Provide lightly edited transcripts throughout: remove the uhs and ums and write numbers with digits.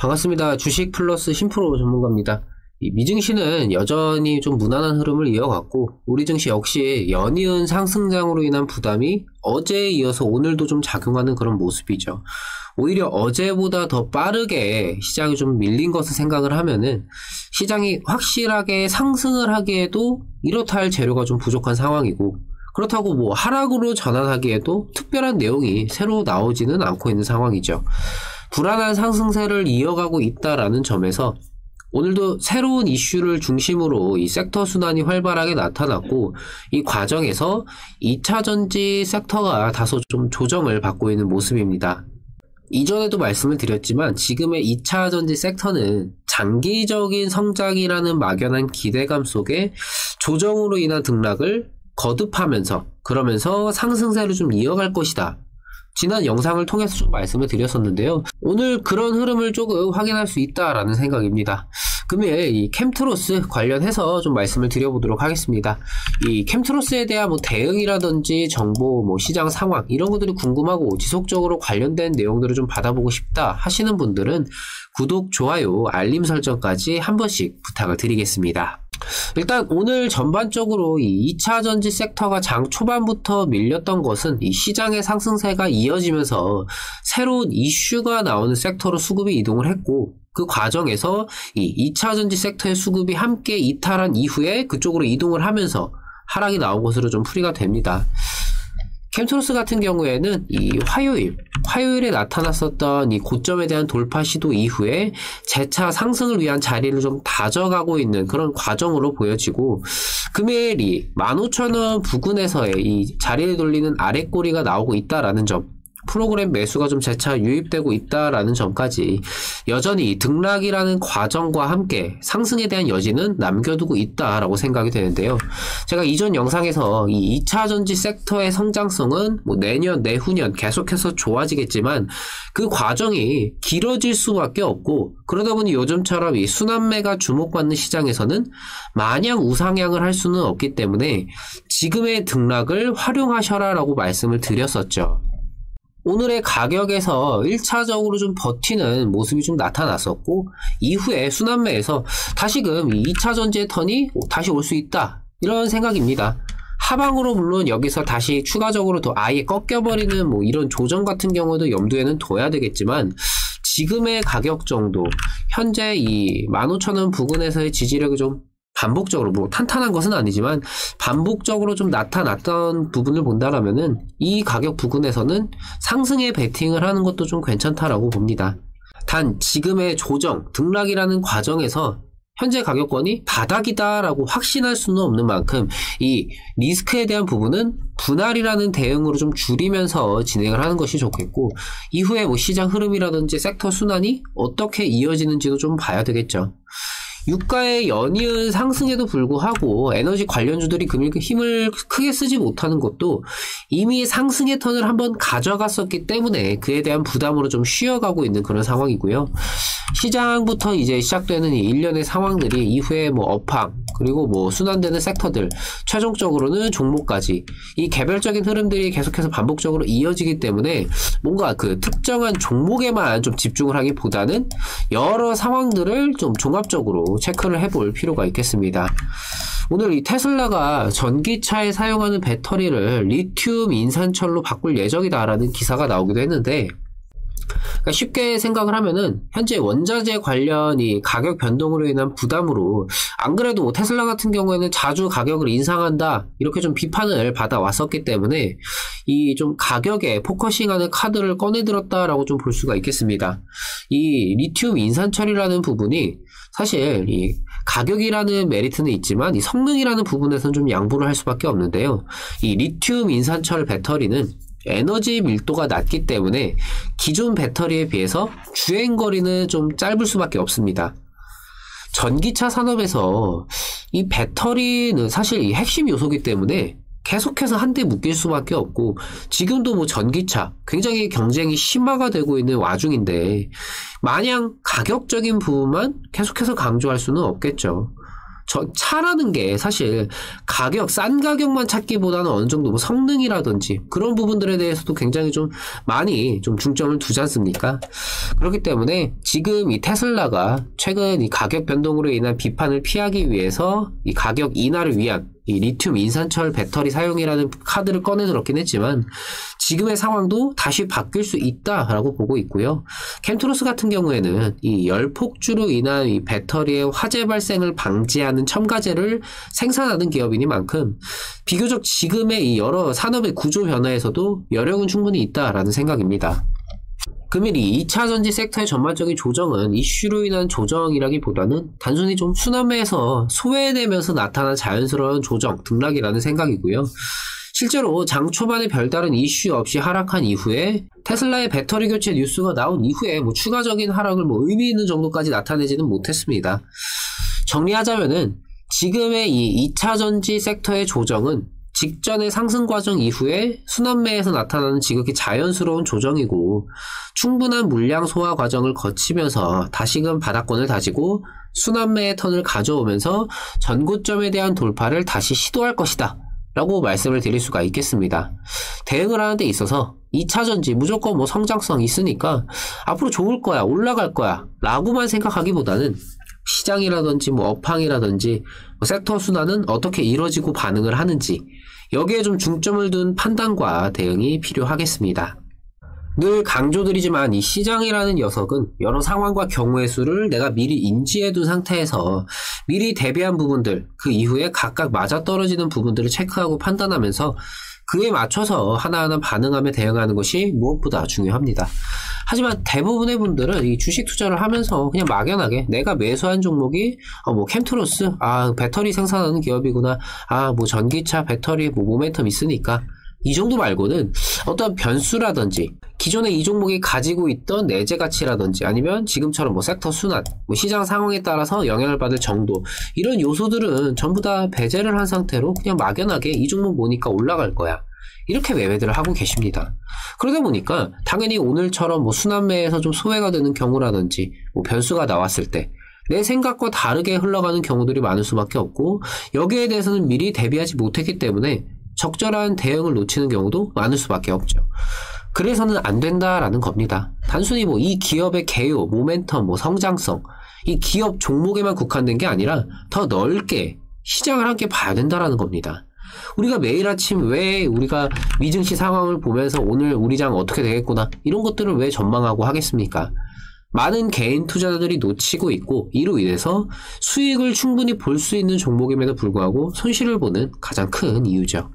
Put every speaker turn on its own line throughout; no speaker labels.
반갑습니다. 주식 플러스 신프로 전문가입니다. 이 미증시는 여전히 좀 무난한 흐름을 이어갔고 우리 증시 역시 연이은 상승장으로 인한 부담이 어제에 이어서 오늘도 좀 작용하는 그런 모습이죠. 오히려 어제보다 더 빠르게 시장이 좀 밀린 것을 생각을 하면은 시장이 확실하게 상승을 하기에도 이렇다 할 재료가 좀 부족한 상황이고, 그렇다고 뭐 하락으로 전환하기에도 특별한 내용이 새로 나오지는 않고 있는 상황이죠. 불안한 상승세를 이어가고 있다라는 점에서 오늘도 새로운 이슈를 중심으로 이 섹터 순환이 활발하게 나타났고, 이 과정에서 2차전지 섹터가 다소 좀 조정을 받고 있는 모습입니다. 이전에도 말씀을 드렸지만 지금의 2차전지 섹터는 장기적인 성장이라는 막연한 기대감 속에 조정으로 인한 등락을 거듭하면서 그러면서 상승세를 좀 이어갈 것이다. 지난 영상을 통해서 좀 말씀을 드렸었는데요. 오늘 그런 흐름을 조금 확인할 수 있다라는 생각입니다. 금일 이 캠트로스 관련해서 좀 말씀을 드려보도록 하겠습니다. 이 캠트로스에 대한 뭐 대응이라든지 정보, 뭐 시장 상황 이런 것들이 궁금하고 지속적으로 관련된 내용들을 좀 받아보고 싶다 하시는 분들은 구독, 좋아요, 알림 설정까지 한 번씩 부탁을 드리겠습니다. 일단 오늘 전반적으로 이 2차전지 섹터가 장 초반부터 밀렸던 것은 이 시장의 상승세가 이어지면서 새로운 이슈가 나오는 섹터로 수급이 이동을 했고, 그 과정에서 이 2차전지 sek터의 수급이 함께 이탈한 이후에 그쪽으로 이동을 하면서 하락이 나온 것으로 좀 풀이가 됩니다. 캠트로스 같은 경우에는 이 화요일에 나타났었던 이 고점에 대한 돌파 시도 이후에 재차 상승을 위한 자리를 좀 다져가고 있는 그런 과정으로 보여지고, 금일이 15,000원 부근에서의 이 자리를 돌리는 아랫꼬리가 나오고 있다라는 점, 프로그램 매수가 좀 재차 유입되고 있다라는 점까지 여전히 등락이라는 과정과 함께 상승에 대한 여지는 남겨두고 있다라고 생각이 되는데요. 제가 이전 영상에서 이 2차전지 섹터의 성장성은 뭐 내년, 내후년 계속해서 좋아지겠지만 그 과정이 길어질 수밖에 없고, 그러다 보니 요즘처럼 이 순환매가 주목받는 시장에서는 마냥 우상향을 할 수는 없기 때문에 지금의 등락을 활용하셔라라고 말씀을 드렸었죠. 오늘의 가격에서 1차적으로 좀 버티는 모습이 좀 나타났었고, 이후에 순환매에서 다시금 2차전지의 턴이 다시 올 수 있다, 이런 생각입니다. 하방으로 물론 여기서 다시 추가적으로 더 아예 꺾여버리는 뭐 이런 조정 같은 경우도 염두에는 둬야 되겠지만, 지금의 가격 정도, 현재 이 15,000원 부근에서의 지지력이 좀 반복적으로, 뭐 탄탄한 것은 아니지만 반복적으로 좀 나타났던 부분을 본다라면은 이 가격 부근에서는 상승에 베팅을 하는 것도 좀 괜찮다라고 봅니다. 단 지금의 조정, 등락이라는 과정에서 현재 가격권이 바닥이다라고 확신할 수는 없는 만큼 이 리스크에 대한 부분은 분할이라는 대응으로 좀 줄이면서 진행을 하는 것이 좋겠고, 이후에 뭐 시장 흐름이라든지 섹터 순환이 어떻게 이어지는지도 좀 봐야 되겠죠. 유가의 연이은 상승에도 불구하고 에너지 관련주들이 금일 힘을 크게 쓰지 못하는 것도 이미 상승의 턴을 한번 가져갔었기 때문에 그에 대한 부담으로 좀 쉬어가고 있는 그런 상황이고요. 시장부터 이제 시작되는 이 일련의 상황들이 이후에 뭐 업황, 그리고 뭐 순환되는 섹터들, 최종적으로는 종목까지 이 개별적인 흐름들이 계속해서 반복적으로 이어지기 때문에 뭔가 그 특정한 종목에만 좀 집중을 하기보다는 여러 상황들을 좀 종합적으로 체크를 해볼 필요가 있겠습니다. 오늘 이 테슬라가 전기차에 사용하는 배터리를 리튬 인산철로 바꿀 예정이다라는 기사가 나오기도 했는데, 그러니까 쉽게 생각을 하면은 현재 원자재 관련 이 가격 변동으로 인한 부담으로, 안 그래도 뭐 테슬라 같은 경우에는 자주 가격을 인상한다 이렇게 좀 비판을 받아왔었기 때문에 이 좀 가격에 포커싱하는 카드를 꺼내들었다라고 좀 볼 수가 있겠습니다. 이 리튬 인산철이라는 부분이 사실 이 가격이라는 메리트는 있지만 이 성능이라는 부분에서는 좀 양보를 할 수밖에 없는데요. 이 리튬 인산철 배터리는 에너지 밀도가 낮기 때문에 기존 배터리에 비해서 주행거리는 좀 짧을 수밖에 없습니다. 전기차 산업에서 이 배터리는 사실 이 핵심 요소이기 때문에 계속해서 한데 묶일 수밖에 없고, 지금도 뭐 전기차 굉장히 경쟁이 심화가 되고 있는 와중인데 마냥 가격적인 부분만 계속해서 강조할 수는 없겠죠. 차라는 게 사실 싼 가격만 찾기보다는 어느 정도 뭐 성능이라든지 그런 부분들에 대해서도 굉장히 좀 많이 좀 중점을 두지 않습니까? 그렇기 때문에 지금 이 테슬라가 최근 이 가격 변동으로 인한 비판을 피하기 위해서 이 가격 인하를 위한 이 리튬 인산철 배터리 사용이라는 카드를 꺼내들었긴 했지만 지금의 상황도 다시 바뀔 수 있다라고 보고 있고요. 캠트로스 같은 경우에는 이 열폭주로 인한 이 배터리의 화재 발생을 방지하는 첨가제를 생산하는 기업이니만큼 비교적 지금의 이 여러 산업의 구조 변화에서도 여력은 충분히 있다라는 생각입니다. 금일 이 2차 전지 섹터의 전반적인 조정은 이슈로 인한 조정이라기보다는 단순히 좀 순환매에서 소외되면서 나타난 자연스러운 조정, 등락이라는 생각이고요. 실제로 장 초반에 별다른 이슈 없이 하락한 이후에 테슬라의 배터리 교체 뉴스가 나온 이후에 뭐 추가적인 하락을 뭐 의미 있는 정도까지 나타내지는 못했습니다. 정리하자면은 지금의 이 2차 전지 섹터의 조정은 직전의 상승 과정 이후에 순환매에서 나타나는 지극히 자연스러운 조정이고 충분한 물량 소화 과정을 거치면서 다시금 바닥권을 다지고 순환매의 턴을 가져오면서 전고점에 대한 돌파를 다시 시도할 것이다 라고 말씀을 드릴 수가 있겠습니다. 대응을 하는 데 있어서 2차 전지 무조건 뭐 성장성 있으니까 앞으로 좋을 거야, 올라갈 거야 라고만 생각하기보다는 시장이라든지 뭐 업황이라든지 뭐 섹터 순환은 어떻게 이뤄지고 반응을 하는지 여기에 좀 중점을 둔 판단과 대응이 필요하겠습니다. 늘 강조드리지만 이 시장이라는 녀석은 여러 상황과 경우의 수를 내가 미리 인지해둔 상태에서 미리 대비한 부분들, 그 이후에 각각 맞아떨어지는 부분들을 체크하고 판단하면서 그에 맞춰서 하나하나 반응하며 대응하는 것이 무엇보다 중요합니다. 하지만 대부분의 분들은 이 주식 투자를 하면서 그냥 막연하게 내가 매수한 종목이 뭐 캠트로스, 배터리 생산하는 기업이구나, 뭐 전기차 배터리 뭐 모멘텀 있으니까 이 정도 말고는 어떤 변수라든지 기존에 이 종목이 가지고 있던 내재 가치라든지 아니면 지금처럼 뭐 섹터 순환, 뭐 시장 상황에 따라서 영향을 받을 정도 이런 요소들은 전부 다 배제를 한 상태로 그냥 막연하게 이 종목 보니까 올라갈 거야 이렇게 매매들을 하고 계십니다. 그러다 보니까 당연히 오늘처럼 뭐 순환매에서 좀 소외가 되는 경우라든지 뭐 변수가 나왔을 때 내 생각과 다르게 흘러가는 경우들이 많을 수밖에 없고 여기에 대해서는 미리 대비하지 못했기 때문에 적절한 대응을 놓치는 경우도 많을 수밖에 없죠. 그래서는 안 된다라는 겁니다. 단순히 뭐 이 기업의 개요, 모멘텀, 뭐 성장성, 이 기업 종목에만 국한된 게 아니라 더 넓게 시장을 함께 봐야 된다라는 겁니다. 우리가 매일 아침 왜 우리가 미증시 상황을 보면서 오늘 우리 장 어떻게 되겠구나 이런 것들을 왜 전망하고 하겠습니까? 많은 개인 투자자들이 놓치고 있고 이로 인해서 수익을 충분히 볼 수 있는 종목임에도 불구하고 손실을 보는 가장 큰 이유죠.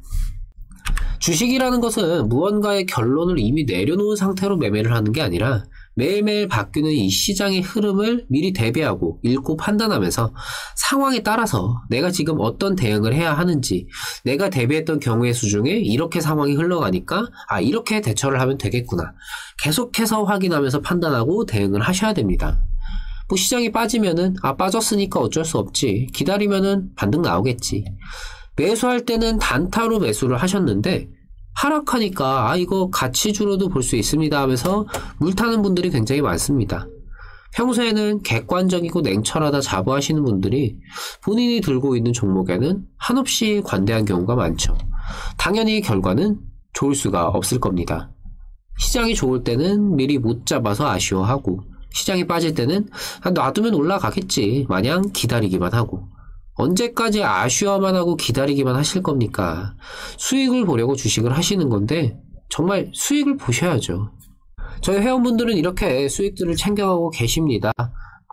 주식이라는 것은 무언가의 결론을 이미 내려놓은 상태로 매매를 하는 게 아니라 매일매일 바뀌는 이 시장의 흐름을 미리 대비하고 읽고 판단하면서 상황에 따라서 내가 지금 어떤 대응을 해야 하는지 내가 대비했던 경우의 수 중에 이렇게 상황이 흘러가니까 이렇게 대처를 하면 되겠구나 계속해서 확인하면서 판단하고 대응을 하셔야 됩니다. 뭐 시장이 빠지면은 빠졌으니까 어쩔 수 없지 기다리면은 반등 나오겠지 매수할 때는 단타로 매수를 하셨는데 하락하니까 이거 가치주로도 볼 수 있습니다 하면서 물타는 분들이 굉장히 많습니다. 평소에는 객관적이고 냉철하다 자부하시는 분들이 본인이 들고 있는 종목에는 한없이 관대한 경우가 많죠. 당연히 결과는 좋을 수가 없을 겁니다. 시장이 좋을 때는 미리 못 잡아서 아쉬워하고 시장이 빠질 때는 놔두면 올라가겠지 마냥 기다리기만 하고 언제까지 아쉬워만 하고 기다리기만 하실 겁니까? 수익을 보려고 주식을 하시는 건데 정말 수익을 보셔야죠. 저희 회원분들은 이렇게 수익들을 챙겨가고 계십니다.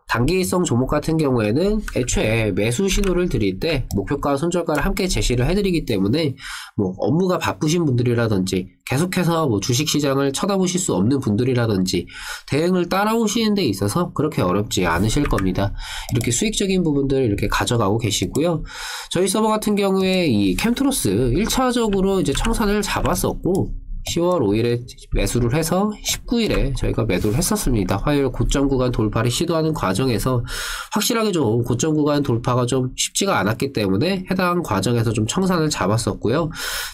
단기성 종목 같은 경우에는 애초에 매수 신호를 드릴 때 목표가와 손절가를 함께 제시를 해드리기 때문에 뭐 업무가 바쁘신 분들이라든지 계속해서 뭐 주식시장을 쳐다보실 수 없는 분들이라든지 대응을 따라오시는 데 있어서 그렇게 어렵지 않으실 겁니다. 이렇게 수익적인 부분들을 이렇게 가져가고 계시고요. 저희 서버 같은 경우에 이 캠트로스 1차적으로 이제 청산을 잡았었고 10월 5일에 매수를 해서 19일에 저희가 매도를 했었습니다. 화요일 고점 구간 돌파를 시도하는 과정에서 확실하게 좀 고점 구간 돌파가 좀 쉽지가 않았기 때문에 해당 과정에서 좀 청산을 잡았었고요.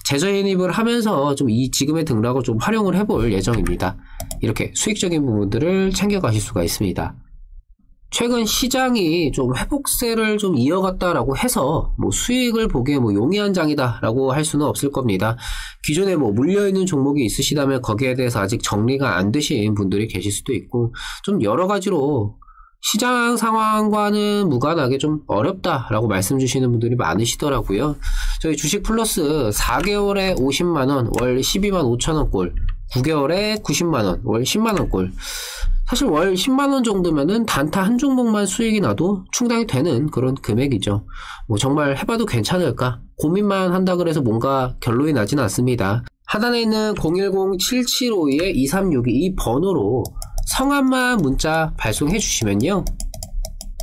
재저인입을 하면서 좀 이 지금의 등락을 좀 활용을 해볼 예정입니다. 이렇게 수익적인 부분들을 챙겨가실 수가 있습니다. 최근 시장이 좀 회복세를 좀 이어갔다라고 해서 뭐 수익을 보기에 뭐 용이한 장이다라고 할 수는 없을 겁니다. 기존에 뭐 물려있는 종목이 있으시다면 거기에 대해서 아직 정리가 안 되신 분들이 계실 수도 있고 좀 여러 가지로 시장 상황과는 무관하게 좀 어렵다라고 말씀 주시는 분들이 많으시더라고요. 저희 주식 플러스 4개월에 50만원, 월 12만 5천원 꼴, 9개월에 90만원, 월 10만원 꼴. 사실 월 10만원 정도면은 단타 한 종목만 수익이 나도 충당이 되는 그런 금액이죠. 뭐 정말 해봐도 괜찮을까? 고민만 한다 그래서 뭔가 결론이 나진 않습니다. 하단에 있는 010-7752-2362 이 번호로 성함만 문자 발송해 주시면요,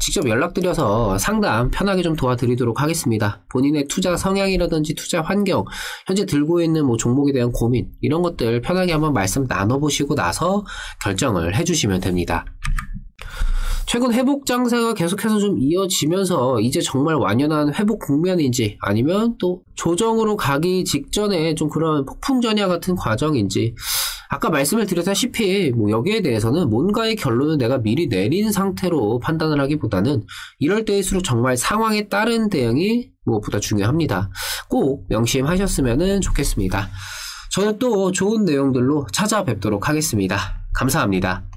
직접 연락드려서 상담 편하게 좀 도와드리도록 하겠습니다. 본인의 투자 성향이라든지 투자 환경, 현재 들고 있는 뭐 종목에 대한 고민, 이런 것들 편하게 한번 말씀 나눠보시고 나서 결정을 해주시면 됩니다. 최근 회복 장세가 계속해서 좀 이어지면서 이제 정말 완연한 회복 국면인지 아니면 또 조정으로 가기 직전에 좀 그런 폭풍전야 같은 과정인지, 아까 말씀을 드렸다시피 뭐 여기에 대해서는 뭔가의 결론을 내가 미리 내린 상태로 판단을 하기보다는 이럴 때일수록 정말 상황에 따른 대응이 무엇보다 중요합니다. 꼭 명심하셨으면 좋겠습니다. 저는 또 좋은 내용들로 찾아뵙도록 하겠습니다. 감사합니다.